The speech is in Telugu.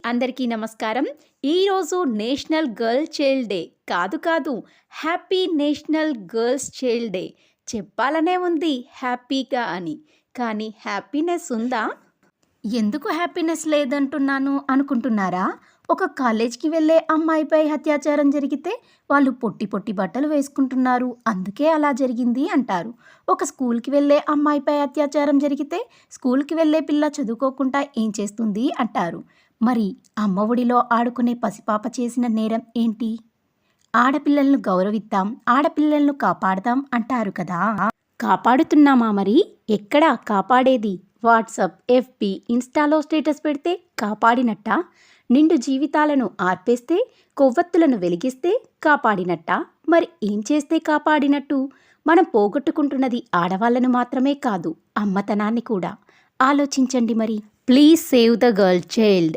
అందరికీ నమస్కారం. ఈరోజు నేషనల్ గర్ల్ చైల్డ్ డే. కాదు. Happy national girls child day. చెప్పాలనే ఉంది హ్యాపీగా అని. కానీ హ్యాపీనెస్ ఉందా? ఎందుకు హ్యాపీనెస్ లేదంటున్నాను అనుకుంటున్నారా? ఒక కాలేజ్‌కి వెళ్ళే అమ్మాయిపై అత్యాచారం జరిగితే వాళ్ళు పొట్టి బట్టలు వేసుకుంటున్నారు. అందుకే అలా జరిగింది అంటారు. ఒక స్కూల్‌కి వెళ్ళే అమ్మాయిపై అత్యాచారం జరిగితే స్కూల్‌కి వెళ్ళే పిల్ల చదువుకోకుండా ఏం చేస్తుంది అంటారు. మరి అమ్మ ఒడిలో ఆడుకునే పసిపాప చేసిన నేరం ఏంటి? ఆడపిల్లలను గౌరవిద్దాం, ఆడపిల్లలను కాపాడదాం అంటారు కదా! కాపాడుతున్నామా మరి? ఎక్కడా కాపాడేది? వాట్సాప్, ఎఫ్‌బీ, ఇన్‌స్టాలో స్టేటస్ పెడితే కాపాడినట్టా? నిండు జీవితాలను ఆర్పేస్తే, కొవ్వొత్తులను వెలిగిస్తే కాపాడినట్టా? మరి ఏం చేస్తే కాపాడినట్టు? మనం పోగొట్టుకుంటున్నది ఆడవాళ్ళను మాత్రమే కాదు, అమ్మతనాన్ని కూడా. ఆలోచించండి మరి. Please save the girl child.